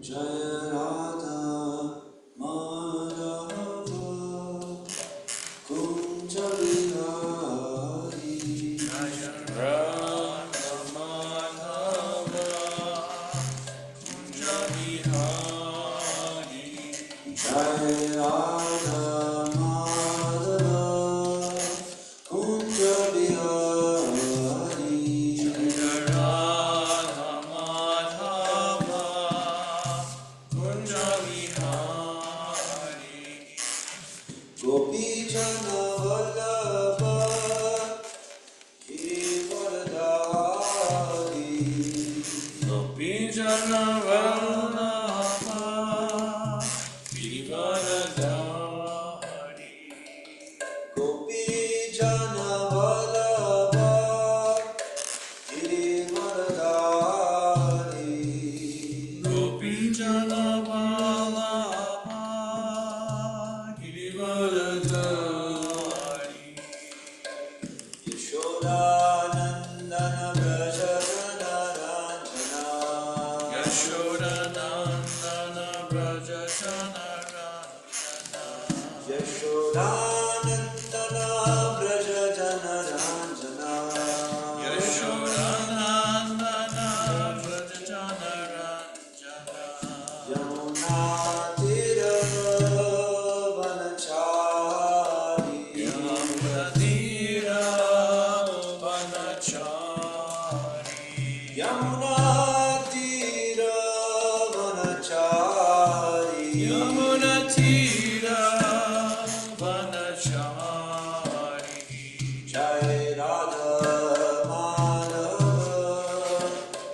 Jaya Radha Madhava Kunja Vihari Jaya Radha Madhava Kunja Vihari Jaya Radha Madhava Kunja Vihari Jaya Radha Madhava Kunja Vihari Gopi Jana Vallabha Girivardhari Gopi Jana Vallabha Girivardhari Gopi Jana Vallabha Girivardhari Gopi Jana Vallabha Girivardhari Yashodanandana Brajadana Ranjana Yashodanandana Brajadana Ranjana Yashodanandana Brajadana Ranjana Yashodanandana Brajadana Ranjana Yamuna Tira Vanachari Yamuna Tira Vanachari Yamuna Tira Vanachari Yamuna Tira Vanachari Jai Radha Madhava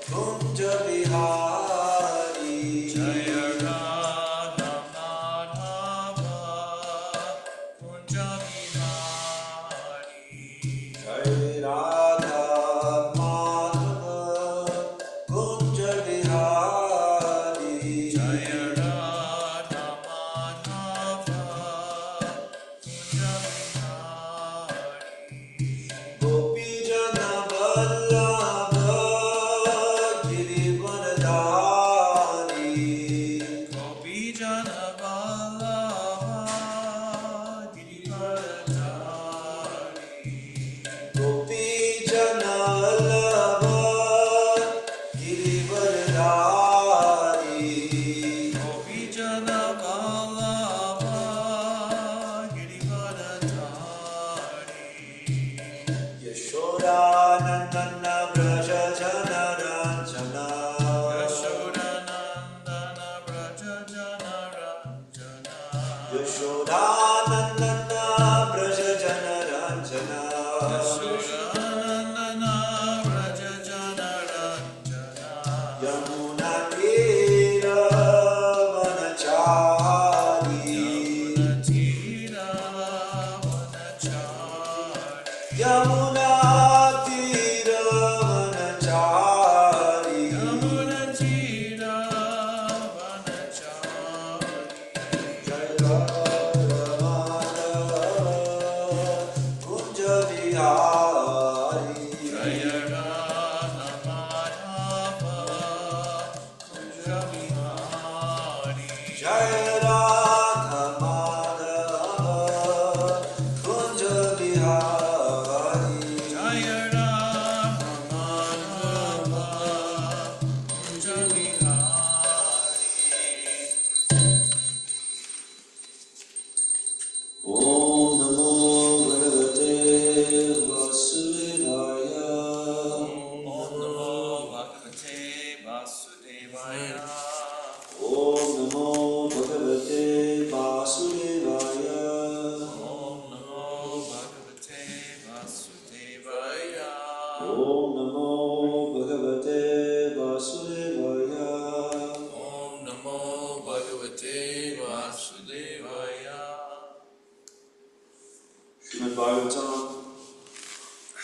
Kunja Vihari Jaya Radha Madhava Kunja Vihari Jai Radha Madhava Kunja Vihari Jaya Radha Madhava Kunja Vihari Gopi Jana Vallabha Girivardhari Gopi Jana Vallabha Girivardhari Gopi Jana Vallabha Girivardhari Gopi Jana Vallabha Girivardhari Yashodanandana Brajajana Ranjana Yashodanandana Brajajana Ranjana Yashodanandana Brajajana Ranjana Yashodanandana Brajajana Ranjana Yamuna Tira Vanachari Yamuna Tira Vanachari Yamuna Tira Vanachari Yamuna Tira Vanachari Jai Radha Madhava Kunja Vihari Jaya Radha Madhava Kunja Vihari Jaya Radha Madhava Kunja Vihari Jaya Radha Madhava Kunja Vihari Om Namo Bhagavate Vasudevaya Om Namo Bhagavate Vasudevaya Om Namo Bhagavate Vasudevaya Om Namo Bhagavate Vasudevaya Om Namo Bhagavate Vasudevaya Om Namo Bhagavate Vasudevaya Srimad Bhagavatam,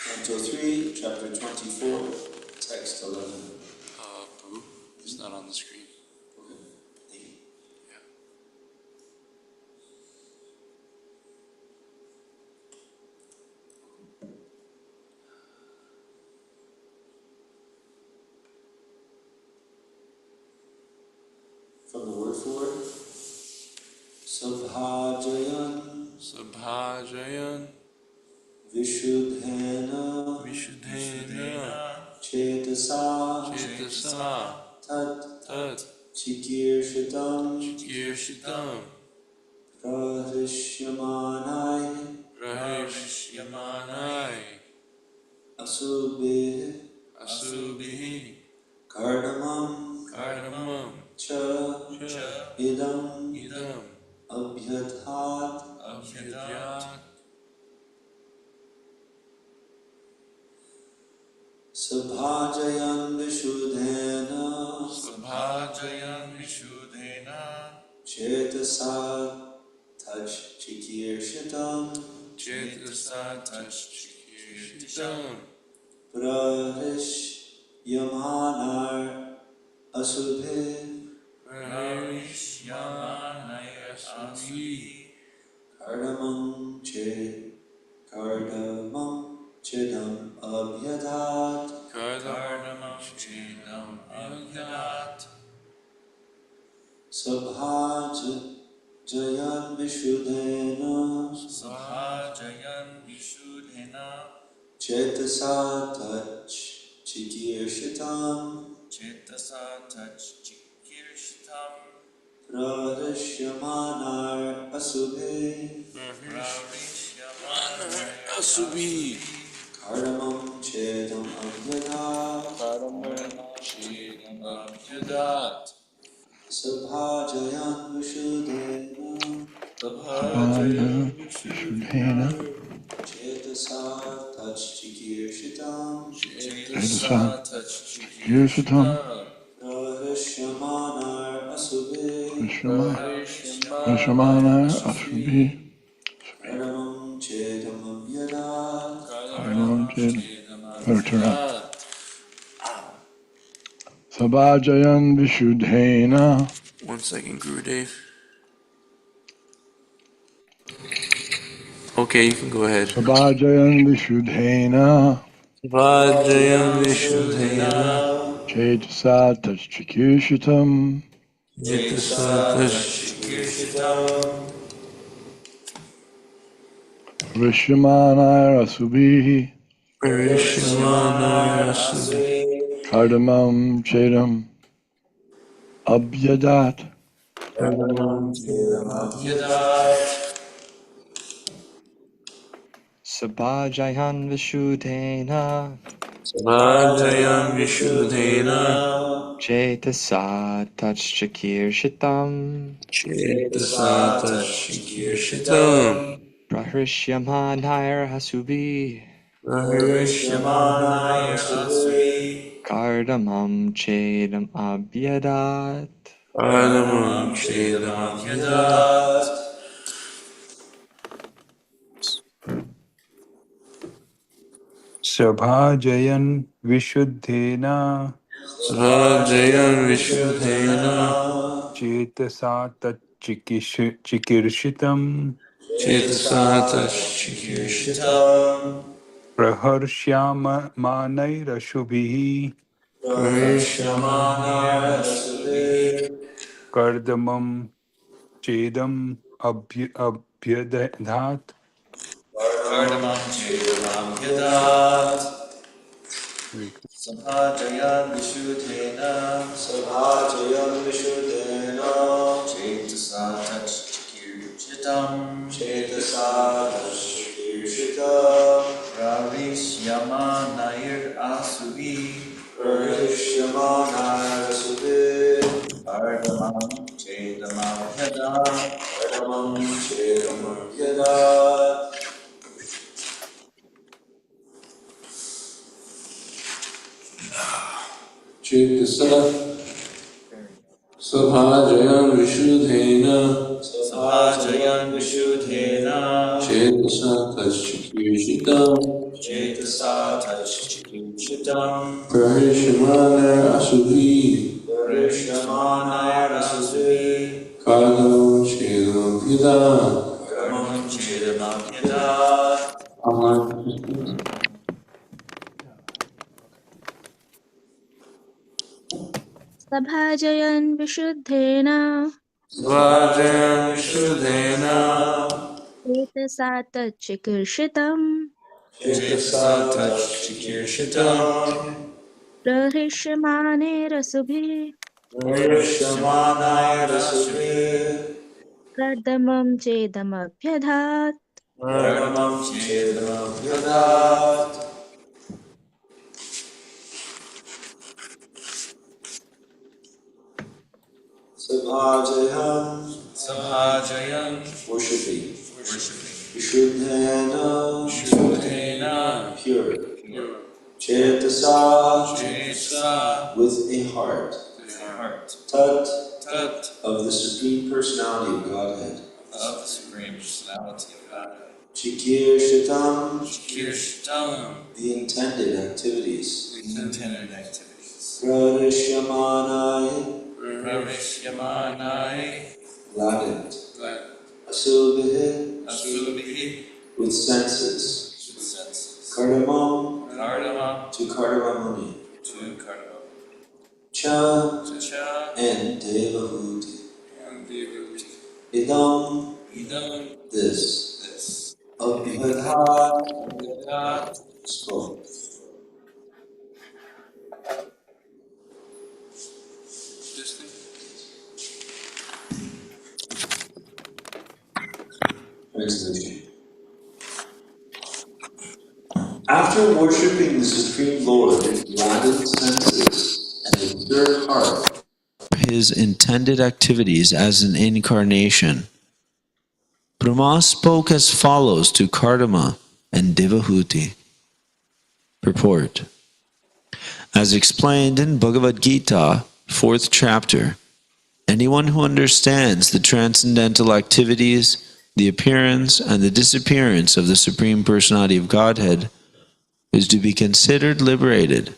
Canto 3, Chapter 24, Text 11. Prabhu, it's not on the screen. Okay. Yeah. from the word for it. Sabhajayan Sabhajayan Vishuddhena Chetasa Chetasa Tat Tat Chikirshitam Chikirshitam Prahisyamanai Prahisyamanai Asubhi Asubhi Kardamam Kardamam Cha Cha Idam Idam Abhyadhat Abhyadyat Sabhajayan Vishuddhena Sabhajayan Vishuddhena Chetasa Tach Chikirshitam Chetasa Chikirshitam Prahishyamanar Asubhi Prahisyamanai Asubhi Kardamam Chedam Abhyadhat Kardamam Chedam Abhyadat Sabhajayan Vishuddhena Sabhajayan Vishuddhena Chetasa Tach Chikirshitam Chetasa Chikirshitam Prahishyamanar Asubhi Prahisyamanai Asubhi Kardamam Chedam Abhyadhat Kardamam Chedam Abhyadat Sabhajayan Vishuddhena Sabhajayan Vishuddhena Chetasa Tach Chikirshitam Chetasa Chikirshitam Prahishyamanar Asubhi Vishamana Asubhi Kardamam Chedam Abhyadhat Karanam Jed Paraturna Sabhajayan Vishuddhena 1 second, Gurudev. Okay, you can go ahead. Sabhajayan Vishuddhena Vajayam Vishuddhena Chetasa Chikirshitam Chetasa Chikirshitam Vishamana Asubhi Prahisyamanai Asubhi Kardamam Chedam Abhyadat Kardamam Chedam Abhyadat Sabhajayan Vishuddhena Vajayam Vishuddhena Chetasa Tachchikirshitam Chetasa Chikirshitam Prahishyamanair Hasubi Prahisyamanai Asubhi Kardamam Chedam Abhyadat Kardamam Chedam Abhyadat Sabhajayan Vishuddhena Vajayam Vishuddhena Chetasa Chikirshitam Chetasa Chikirshitam Praharshyamanairsubhi Prahisyamanai Asubhi Kardamam Chedam Abhyadhat Kardamam Chedam Abhyadat Sabhajayan Vishuddhena Chetasa Tach Chikirshitam Prahishyamanair Asubhi Kardamam Chedam Abhyadat Chetasa Sabhajayan Vishuddhena Sabhajayan Vishuddhena Chetasa Chikirshitam Chetasa Tach Chikirshitam Prahisyamanai Asubhi Prahishyamanair Asubhi Kardamam Chedam Abhyadat Kardamam Chedam Abhyadat सभाजयन् विशुद्धेन Vajan Shuddhena चेतसा तच्चिकीर्षितम् Chetasata Chikirshitam प्रहृष्यमाणे Varishamanaya Rasubhi कर्दमं चेदमभ्यधात् Vardhamam Chedam Yadat Sabhajayam Sabhajayan Worshiping Vishuddhena Vishuddhena Pure Chetasa with a heart Tat of the Supreme Personality of Godhead Chikir Shitam the intended activities Pravishyamanaye gladdened Asubhi with senses Kardamam to Kardamamuni Cha and Devahuti Idam this Abhyadhat spoke. Translation. After worshipping the Supreme Lord in gladdened senses and a pure heart, his intended activities as an incarnation, Brahma spoke as follows to Kardama and Devahuti. Purport. As explained in Bhagavad Gita, 4th chapter, anyone who understands the transcendental activities, the appearance and the disappearance of the Supreme Personality of Godhead is to be considered liberated.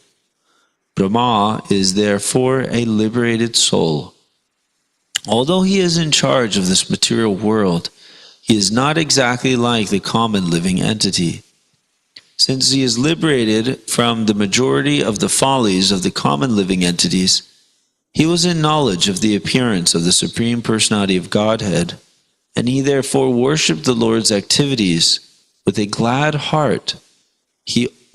Brahma is therefore a liberated soul. Although he is in charge of this material world, he is not exactly like the common living entity. Since he is liberated from the majority of the follies of the common living entities, he was in knowledge of the appearance of the Supreme Personality of Godhead, and he therefore worshipped the Lord's activities with a glad heart.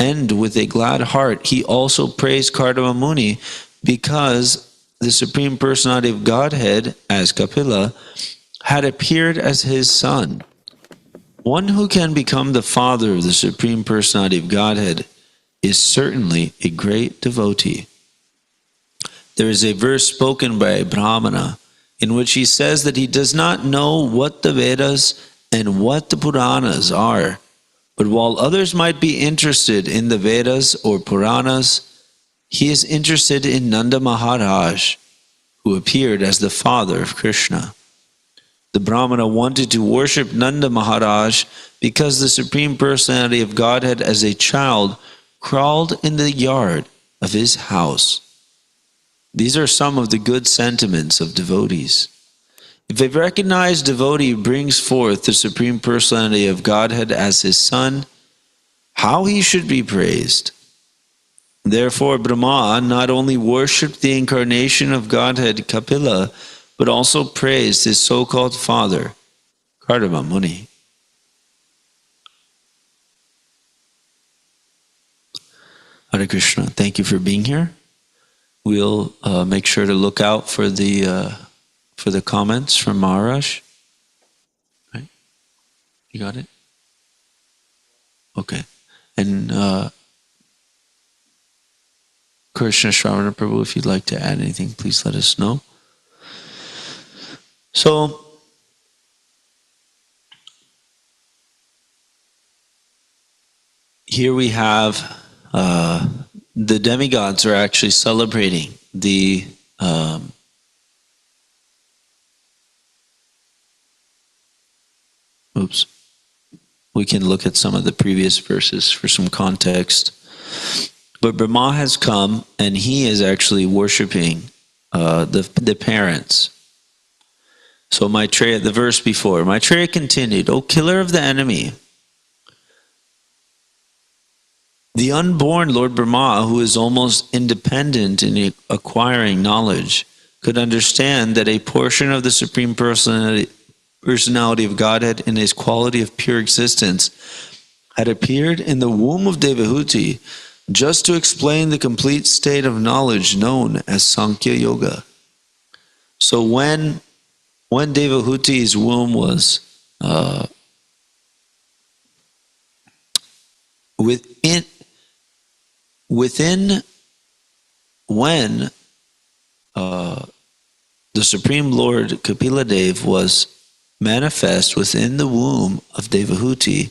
With a glad heart, he also praised Kardama Muni because the Supreme Personality of Godhead, as Kapila, had appeared as his son. One who can become the father of the Supreme Personality of Godhead is certainly a great devotee. There is a verse spoken by a Brahmana in which he says that he does not know what the Vedas and what the Puranas are, but while others might be interested in the Vedas or Puranas, he is interested in Nanda Maharaj, who appeared as the father of Krishna. The Brahmana wanted to worship Nanda Maharaj because the Supreme Personality of Godhead as a child crawled in the yard of his house. These are some of the good sentiments of devotees. If a recognized devotee brings forth the Supreme Personality of Godhead as his son, how he should be praised. Therefore, Brahma not only worshipped the incarnation of Godhead Kapila, but also praised his so-called father, Kardama Muni. Hare Krishna, thank you for being here. We'll make sure to look out for the comments from Maharaj. Right? You got it? Okay. And Krishna Shravana Prabhu, if you'd like to add anything, please let us know. So, here we have the demigods are actually celebrating the we can look at some of the previous verses for some context. But Brahma has come and he is actually worshiping the parents. So Maitreya, the verse before, Maitreya continued, O killer of the enemy, The unborn Lord Brahma, who is almost independent in acquiring knowledge, could understand that a portion of the Supreme Personality of Godhead in his quality of pure existence had appeared in the womb of Devahuti just to explain the complete state of knowledge known as Sankhya Yoga. So when Devahuti's womb was within when the Supreme Lord Kapila Dev was manifest within the womb of Devahuti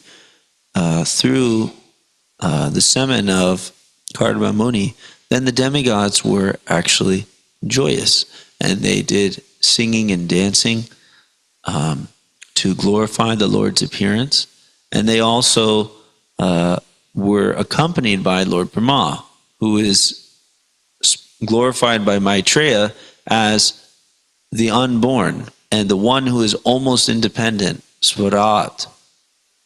through the semen of Kardama Muni, then the demigods were actually joyous, and they did singing and dancing to glorify the Lord's appearance, and they also were accompanied by Lord Brahma, who is glorified by Maitreya as the unborn and the one who is almost independent, Swarat.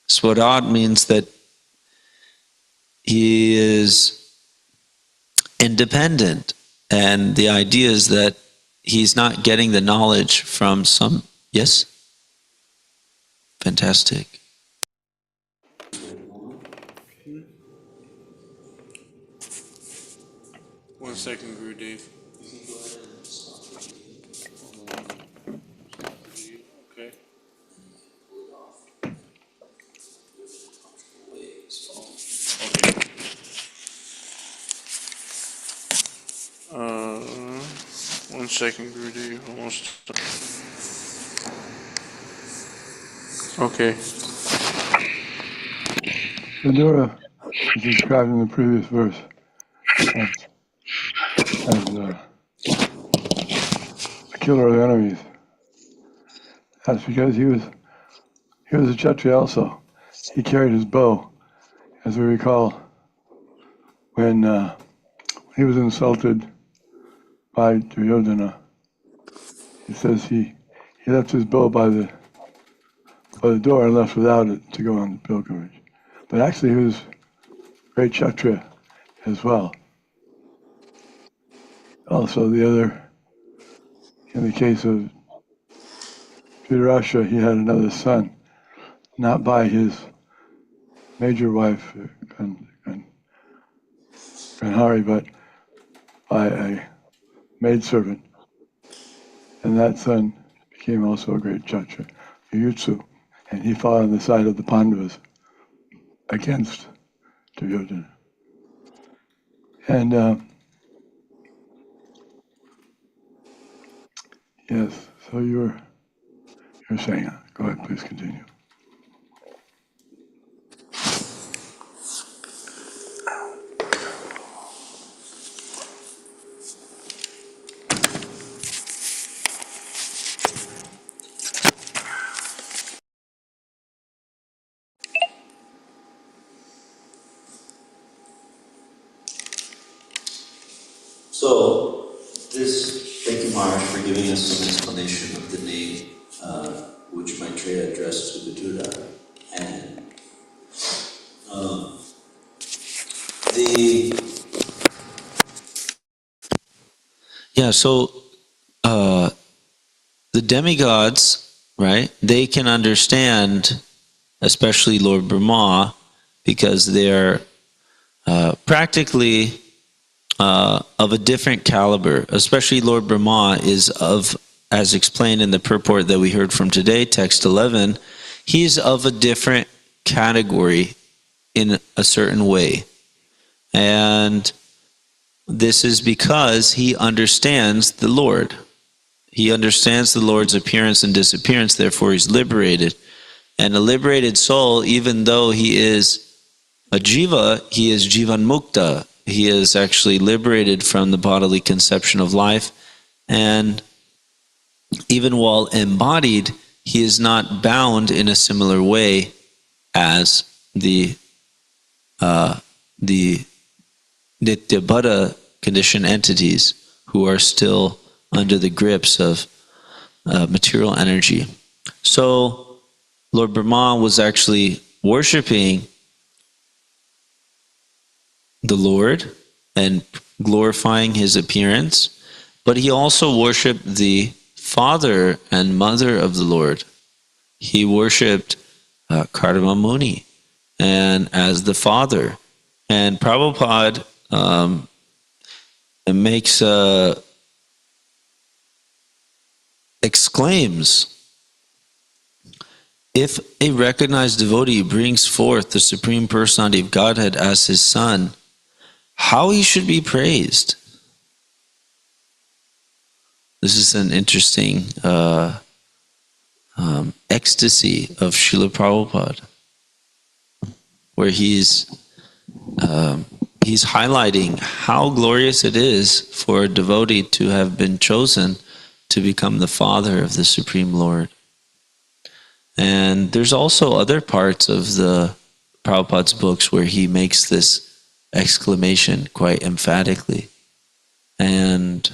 Swarat means that he is independent, and the idea is that he's not getting the knowledge from some... Yes? Fantastic. One second, Gurudev. Okay. One second, Gurudev. Almost. Okay. Vidura is described in the previous verse as a killer of enemies. That's because he was a Kshatriya also. He carried his bow, as we recall, when he was insulted by Duryodhana. He says he left his bow by the door and left without it to go on the pilgrimage. But actually he was great Kshatriya as well. Also in the case of Dhritarashtra, he had another son, not by his major wife, Hare, but by a maidservant. And that son became also a great Kshatriya, Yuyutsu, and he fought on the side of the Pandavas against Duryodhana. And yes, so you're saying, go ahead, please continue. So, thank you, Maharaj, for giving us some explanation of the name which Maitreya addressed to Vidura. And so the demigods, right, they can understand, especially Lord Brahma, because they're practically of a different caliber. Especially Lord Brahma is of, as explained in the purport that we heard from today, text 11, he's of a different category in a certain way. And this is because he understands the Lord. He understands the Lord's appearance and disappearance, therefore he's liberated. And a liberated soul, even though he is a jiva, he is jivan mukta. He is actually liberated from the bodily conception of life. And even while embodied, he is not bound in a similar way as the Nitya-Buddha conditioned entities who are still under the grips of material energy. So Lord Brahma was actually worshipping the Lord and glorifying his appearance, but he also worshipped the father and mother of the Lord. He worshipped Kardama Muni and as the father. And Prabhupada makes exclaims, if a recognized devotee brings forth the Supreme Personality of Godhead as his son, how he should be praised. This is an interesting ecstasy of Srila Prabhupada, where he's highlighting how glorious it is for a devotee to have been chosen to become the father of the Supreme Lord. And there's also other parts of the Prabhupada's books where he makes this exclamation quite emphatically. And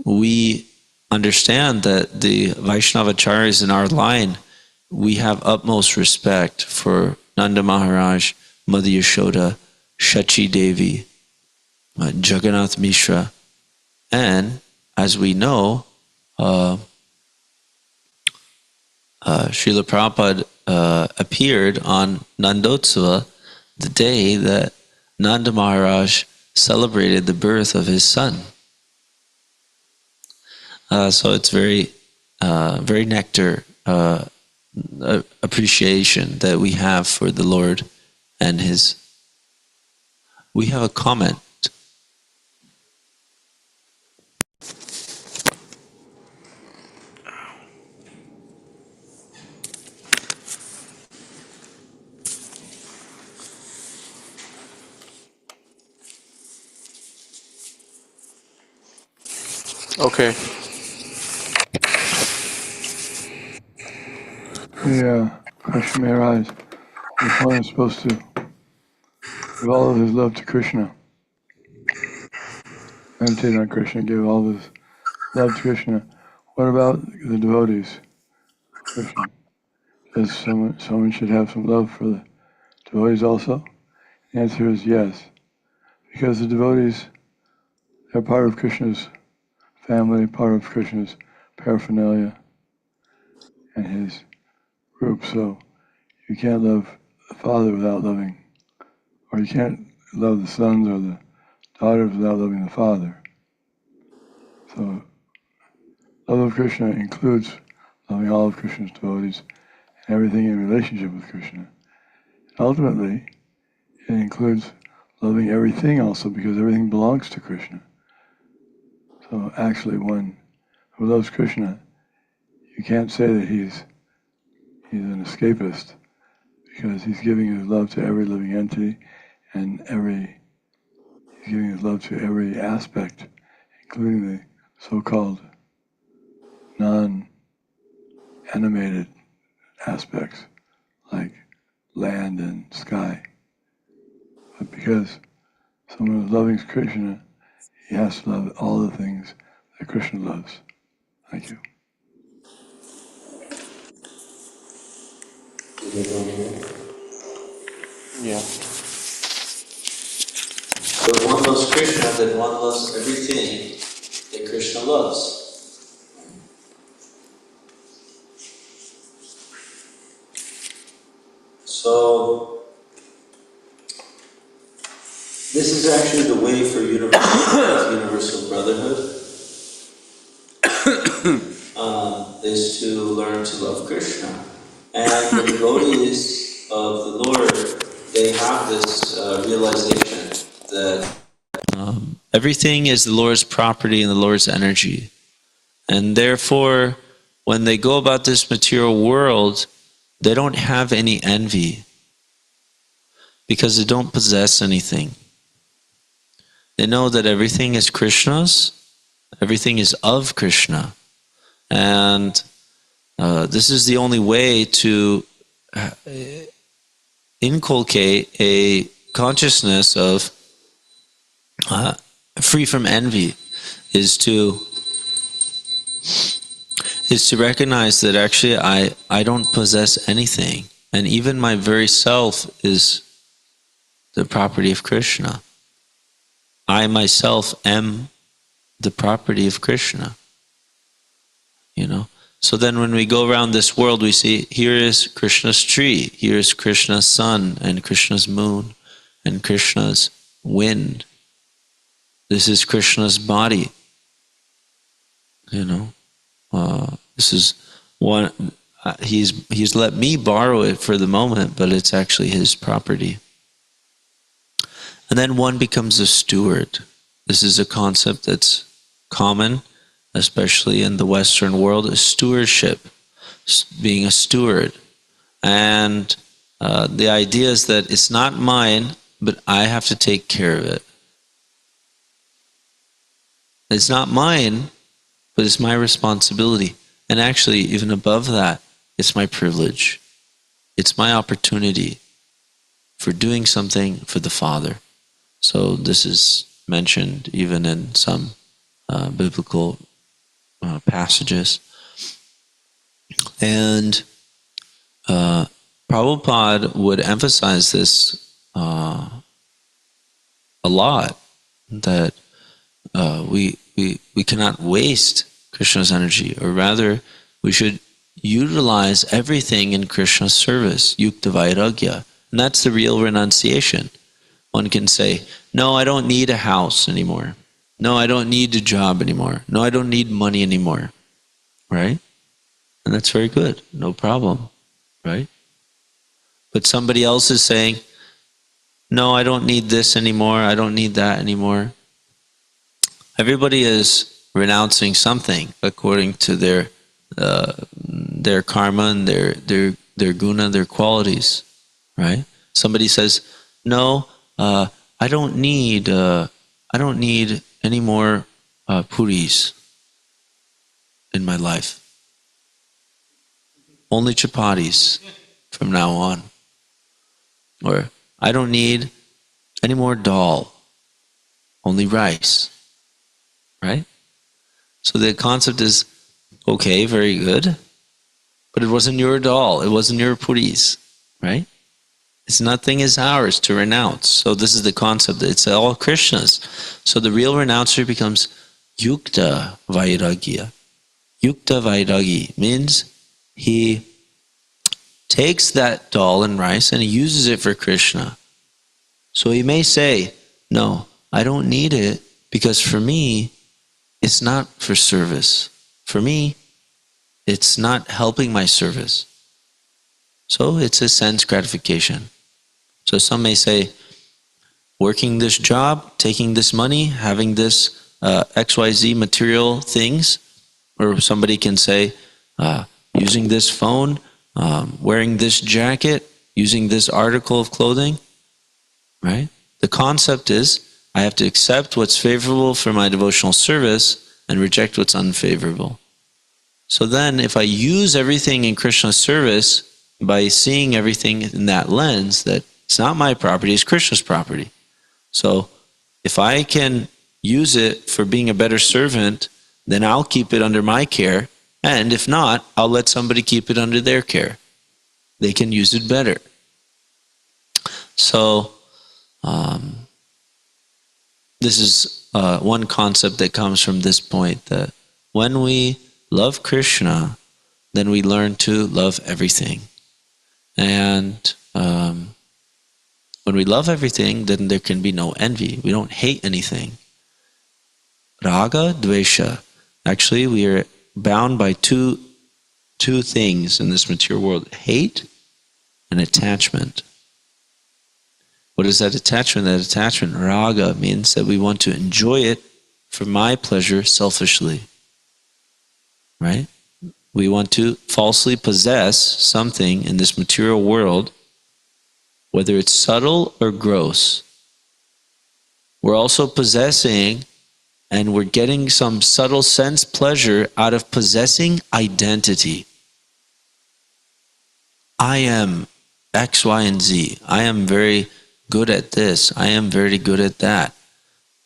we understand that the Vaishnavacharyas in our line, we have utmost respect for Nanda Maharaj, Mother Yashoda, Shachi Devi, Jagannath Mishra, and as we know, Srila Prabhupada appeared on Nandotsava, the day that Nanda Maharaj celebrated the birth of his son. So it's very nectar appreciation that we have for the Lord and his. We have a comment. Okay. The question may arise, if one is supposed to give all of his love to Krishna, meditate on Krishna, give all of his love to Krishna, what about the devotees of Krishna? Does someone should have some love for the devotees also? The answer is yes, because the devotees, they're part of Krishna's family, part of Krishna's paraphernalia and his group. So you can't love the father without loving, or you can't love the sons or the daughters without loving the father. So love of Krishna includes loving all of Krishna's devotees and everything in relationship with Krishna. Ultimately, it includes loving everything also, because everything belongs to Krishna. So actually, one who loves Krishna, you can't say that he's an escapist, because he's giving his love to every living entity, and he's giving his love to every aspect, including the so-called non-animated aspects like land and sky. But because someone is loving Krishna, he has to love all the things that Krishna loves. Thank you. Yeah. So if one loves Krishna, then one loves everything that Krishna loves. So this is actually the way for universal brotherhood, is to learn to love Krishna. And the devotees of the Lord, they have this realization that everything is the Lord's property and the Lord's energy. And therefore, when they go about this material world, they don't have any envy, because they don't possess anything. They know that everything is Krishna's, everything is of Krishna. And this is the only way to inculcate a consciousness of free from envy, is to recognize that actually I don't possess anything, and even my very self is the property of Krishna. I myself am the property of Krishna. So then when we go around this world, we see here is Krishna's tree, here is Krishna's sun and Krishna's moon and Krishna's wind. This is Krishna's body. This is one. He's let me borrow it for the moment, but it's actually his property. And then one becomes a steward. This is a concept that's common, especially in the Western world, is stewardship, being a steward. And the idea is that it's not mine, but I have to take care of it. It's not mine, but it's my responsibility. And actually, even above that, it's my privilege. It's my opportunity for doing something for the Father. So this is mentioned even in some biblical passages. And Prabhupada would emphasize this a lot, that we cannot waste Krishna's energy, or rather, we should utilize everything in Krishna's service, yukta vairagya. And that's the real renunciation. One can say, no, I don't need a house anymore. No, I don't need a job anymore. No, I don't need money anymore. Right? And that's very good. No problem. Right? But somebody else is saying, no, I don't need this anymore. I don't need that anymore. Everybody is renouncing something according to their karma and their guna, their qualities. Right? Somebody says, no, I don't need any more puris in my life. Only chapatis from now on. Or I don't need any more dal. Only rice. Right? So the concept is, okay, very good, but it wasn't your dal. It wasn't your puris. Right? It's nothing is ours to renounce. So this is the concept. It's all Krishna's. So the real renouncer becomes yukta vairagya. Yukta vairagi means he takes that dal and rice and he uses it for Krishna. So he may say, no, I don't need it because for me, it's not for service. For me, it's not helping my service. So it's a sense gratification. So some may say, working this job, taking this money, having this XYZ material things, or somebody can say, using this phone, wearing this jacket, using this article of clothing, right? The concept is, I have to accept what's favorable for my devotional service and reject what's unfavorable. So then, if I use everything in Krishna's service by seeing everything in that lens, that it's not my property, it's Krishna's property. So if I can use it for being a better servant, then I'll keep it under my care. And if not, I'll let somebody keep it under their care. They can use it better. So this is one concept that comes from this point, that when we love Krishna, then we learn to love everything. And when we love everything, then there can be no envy. We don't hate anything. Raga, dvesha. Actually, we are bound by two things in this material world: hate and attachment. What is that attachment? That attachment, raga, means that we want to enjoy it for my pleasure selfishly. Right? We want to falsely possess something in this material world, whether it's subtle or gross. We're also possessing, and we're getting some subtle sense pleasure out of possessing identity. I am X, Y, and Z. I am very good at this. I am very good at that.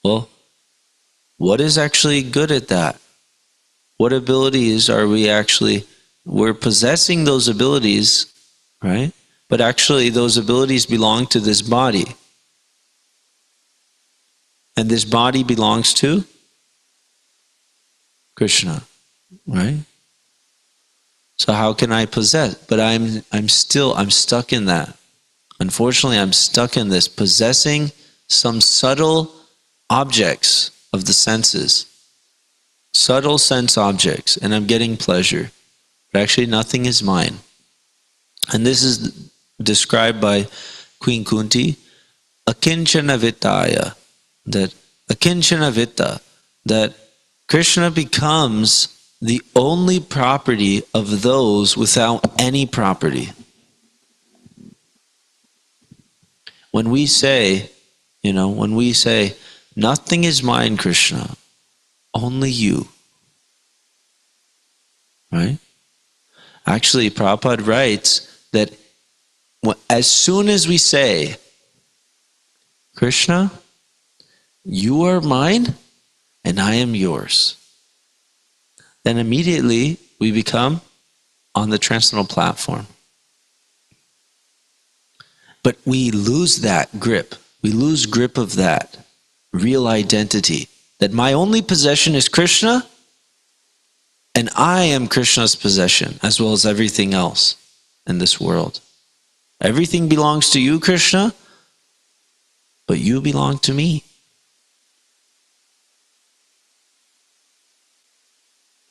Well, what is actually good at that? What abilities are we actually, we're possessing those abilities, right? But actually those abilities belong to this body. And this body belongs to Krishna, right? So how can I possess? But I'm stuck in that. Unfortunately, I'm stuck in this, possessing some subtle objects of the senses, subtle sense objects, and I'm getting pleasure. But actually nothing is mine. And this is described by Queen Kunti, akinchana vittaya, that akinchana vitta, that Krishna becomes the only property of those without any property. When we say, nothing is mine, Krishna, only you, right? Actually, Prabhupada writes that as soon as we say, Krishna, you are mine and I am yours, then immediately we become on the transcendental platform. But we lose that grip. We lose grip of that real identity, that my only possession is Krishna, and I am Krishna's possession, as well as everything else in this world. Everything belongs to you, Krishna, but you belong to me.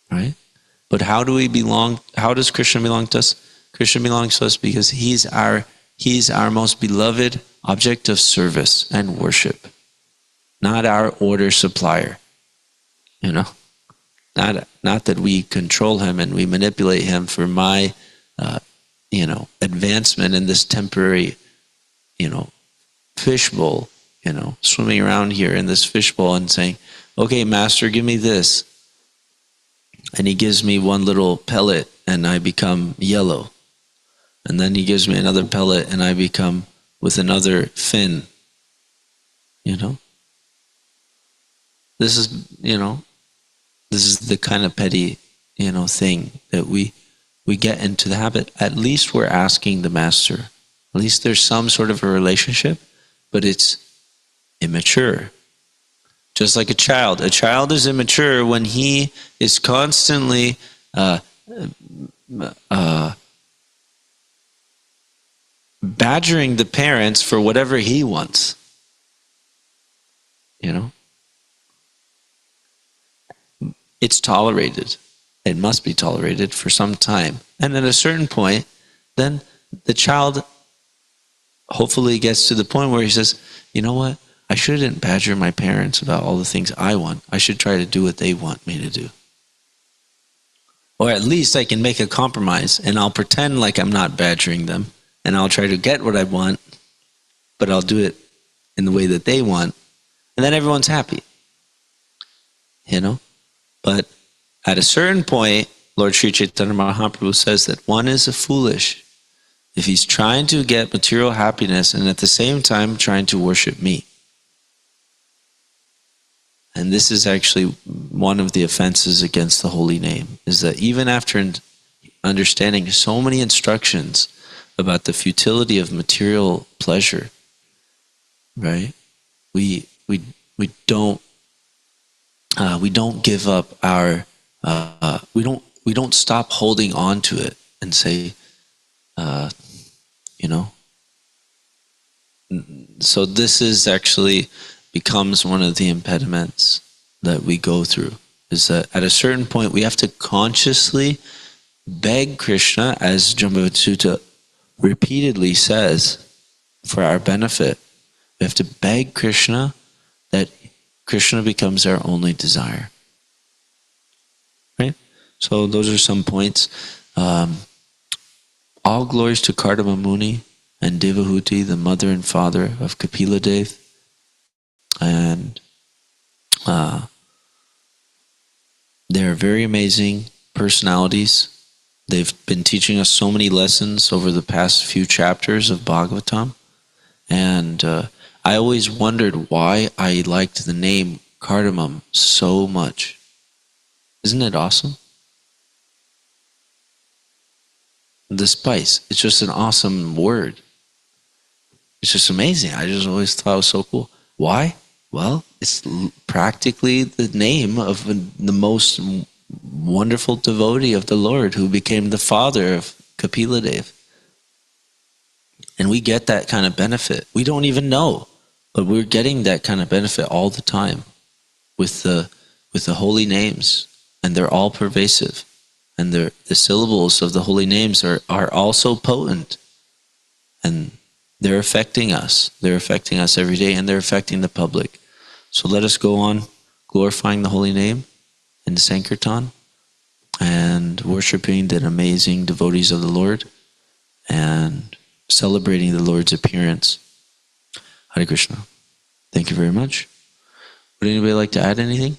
Right? But how do we belong? How does Krishna belong to us? Krishna belongs to us because He's our most beloved object of service and worship, not our order supplier. Not that we control Him and we manipulate Him for my, advancement in this temporary, fishbowl, swimming around here in this fishbowl and saying, okay, Master, give me this. And He gives me one little pellet and I become yellow. And then He gives me another pellet and I become with another fin. This is the kind of petty, thing that we get into the habit. At least we're asking the Master. At least there's some sort of a relationship, but it's immature. Just like a child. A child is immature when he is constantly badgering the parents for whatever he wants. It's tolerated. It must be tolerated for some time. And at a certain point, then the child hopefully gets to the point where he says, you know what? I shouldn't badger my parents about all the things I want. I should try to do what they want me to do. Or at least I can make a compromise and I'll pretend like I'm not badgering them and I'll try to get what I want, but I'll do it in the way that they want. And then everyone's happy. But at a certain point, Lord Sri Chaitanya Mahaprabhu says that one is a foolish if he's trying to get material happiness and at the same time trying to worship me. And this is actually one of the offenses against the holy name, is that even after understanding so many instructions about the futility of material pleasure, right? We don't give up our we don't stop holding on to it and say, So this is actually becomes one of the impediments that we go through, is that at a certain point we have to consciously beg Krishna, as Jambavati Sutta repeatedly says, for our benefit. We have to beg Krishna that Krishna becomes our only desire. Right? So those are some points. All glories to Kardama Muni and Devahuti, the mother and father of Kapila Dev. And they're very amazing personalities. They've been teaching us so many lessons over the past few chapters of Bhagavatam. And I always wondered why I liked the name cardamom so much. Isn't it awesome? The spice. It's just an awesome word. It's just amazing. I just always thought it was so cool. Why? Well, It's practically the name of the most wonderful devotee of the Lord who became the father of Kapila Dev. And we get that kind of benefit. We don't even know, but we're getting that kind of benefit all the time with the holy names, and they're all pervasive. And the syllables of the holy names are also potent. And they're affecting us. They're affecting us every day, and they're affecting the public. So let us go on glorifying the holy name in Sankirtan and worshiping the amazing devotees of the Lord and celebrating the Lord's appearance. Hare Krishna. Thank you very much. Would anybody like to add anything?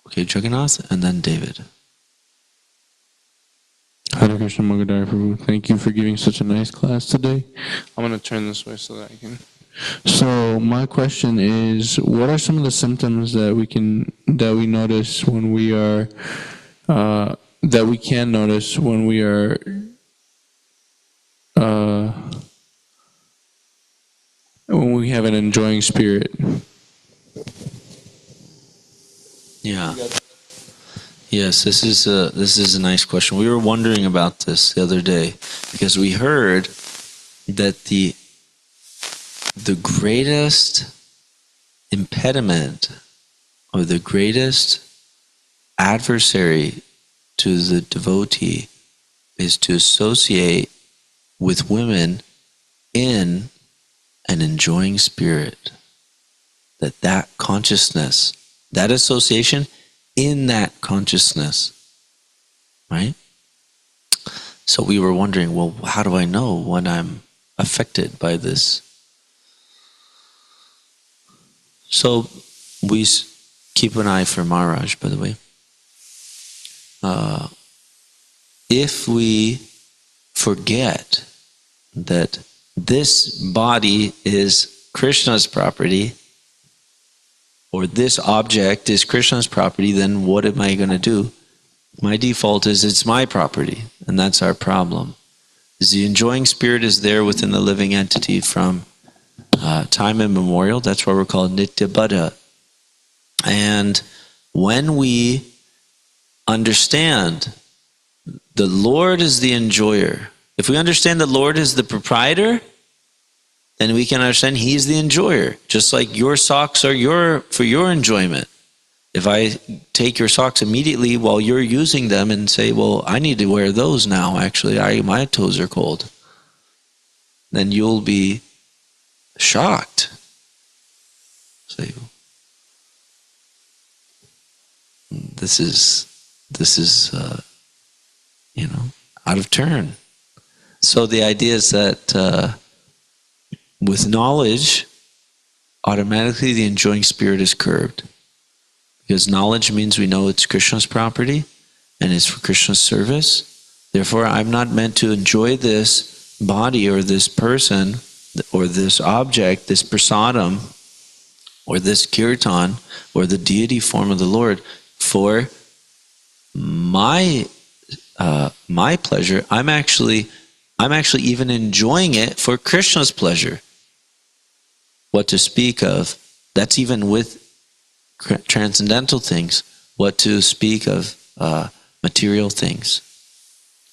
Okay, Jagannath, and then David. Hare Krishna, Magadhari Prabhu. Thank you for giving such a nice class today. I'm gonna turn this way so that I can. So my question is, what are some of the symptoms that we notice when we are that we can notice when we are when we have an enjoying spirit? Yeah. Yes, this is a nice question. We were wondering about this the other day because we heard that the greatest impediment or the greatest adversary to the devotee is to associate with women in an enjoying spirit. That consciousness, that association in that consciousness, right? So we were wondering, well, how do I know when I'm affected by this? So we keep an eye for Maharaj, by the way. If we forget that this body is Krishna's property, or this object is Krishna's property, then what am I going to do? My default is it's my property, and that's our problem. The enjoying spirit is there within the living entity from time immemorial. That's why we're called Nitya Buddha. And when we understand the Lord is the enjoyer, if we understand the Lord is the proprietor, then we can understand He's the enjoyer. Just like your socks are for your enjoyment. If I take your socks immediately while you're using them and say, well, I need to wear those now, actually, my toes are cold, then you'll be shocked. Say, this is out of turn. So the idea is that with knowledge, automatically the enjoying spirit is curbed. Because knowledge means we know it's Krishna's property and it's for Krishna's service. Therefore, I'm not meant to enjoy this body or this person or this object, this prasadam, or this kirtan, or the deity form of the Lord for my pleasure. I'm actually even enjoying it for Krishna's pleasure. What to speak of, that's even with transcendental things, what to speak of material things,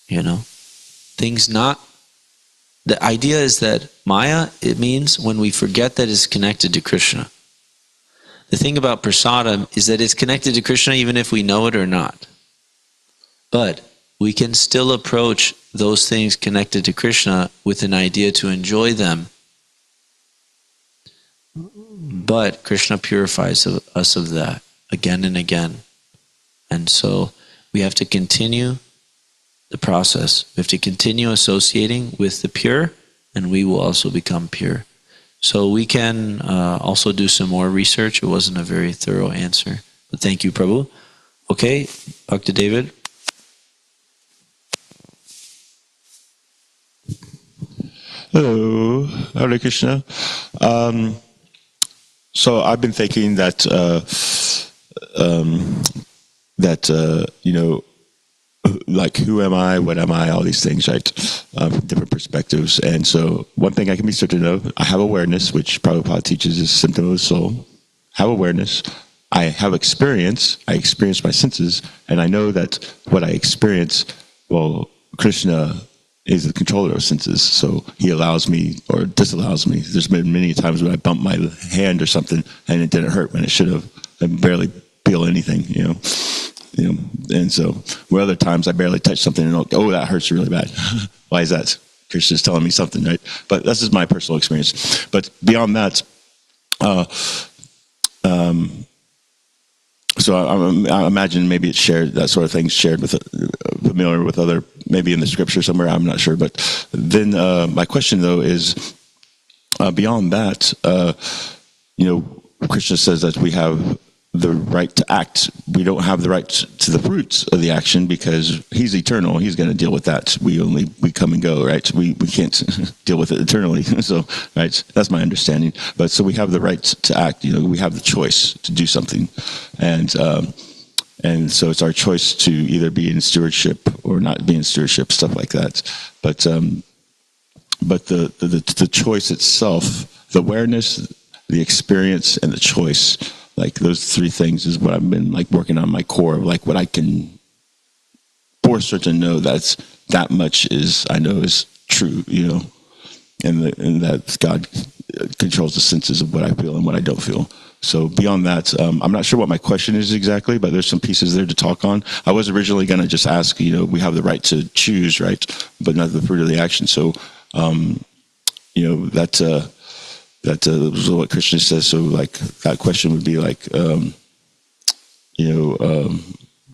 things not. The idea is that Maya, it means when we forget that it's connected to Krishna. The thing about prasadam is that it's connected to Krishna even if we know it or not. But we can still approach those things connected to Krishna with an idea to enjoy them. But Krishna purifies us of that again and again. And so we have to continue the process. We have to continue associating with the pure, and we will also become pure. So we can also do some more research. It wasn't a very thorough answer. But thank you, Prabhu. Okay, Dr. David. Hello, Hare Krishna. So I've been thinking that like who am I, what am I, all these things, right? From different perspectives. And so one thing I can be certain of, I have awareness, which Prabhupada teaches is symptom of the soul. Have awareness. I have experience. I experience my senses, and I know that what I experience, well, Krishna is the controller of senses, so he allows me or disallows me. There's been many times when I bumped my hand or something, and it didn't hurt when it should have. I barely feel anything, And so, where other times I barely touch something and oh, that hurts really bad. Why is that? Krishna's telling me something, right? But this is my personal experience. But beyond that, so I imagine maybe it's shared, that sort of thing shared with, familiar with other, maybe in the scripture somewhere, I'm not sure. But then my question though is, beyond that, Krishna says that we have the right to act. We don't have the right to the fruits of the action because he's eternal. He's going to deal with that. We come and go, right? We can't deal with it eternally. So, right, that's my understanding. But so we have the right to act. We have the choice to do something, and so it's our choice to either be in stewardship or not be in stewardship, stuff like that. But the choice itself, the awareness, the experience, and the choice. Like those three things is what I've been like working on my core of like what I can for certain know that much is I know is true, and that God controls the senses of what I feel and what I don't feel. So beyond that, I'm not sure what my question is exactly, but there's some pieces there to talk on. I was originally going to just ask, we have the right to choose, right, but not the fruit of the action. So, that was what Krishna says. So, like that question would be like,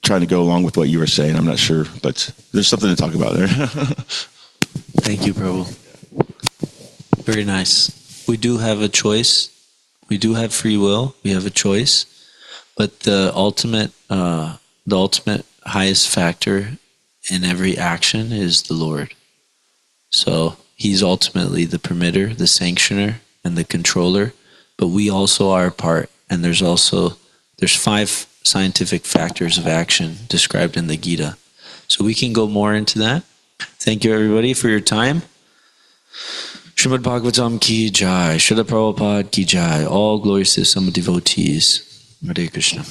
trying to go along with what you were saying. I'm not sure, but there's something to talk about there. Thank you, Prabhu. Very nice. We do have a choice. We do have free will. We have a choice, but the ultimate highest factor in every action is the Lord. So he's ultimately the permitter, the sanctioner, and the controller, but we also are a part. And there's 5 scientific factors of action described in the Gita. So we can go more into that. Thank you, everybody, for your time. Srimad Bhagavatam ki jai, Srila Prabhupada ki jai, all glories to the Sama devotees. Hare Krishna.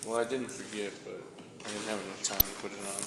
Well, I didn't forget, but I didn't have enough time to put it on.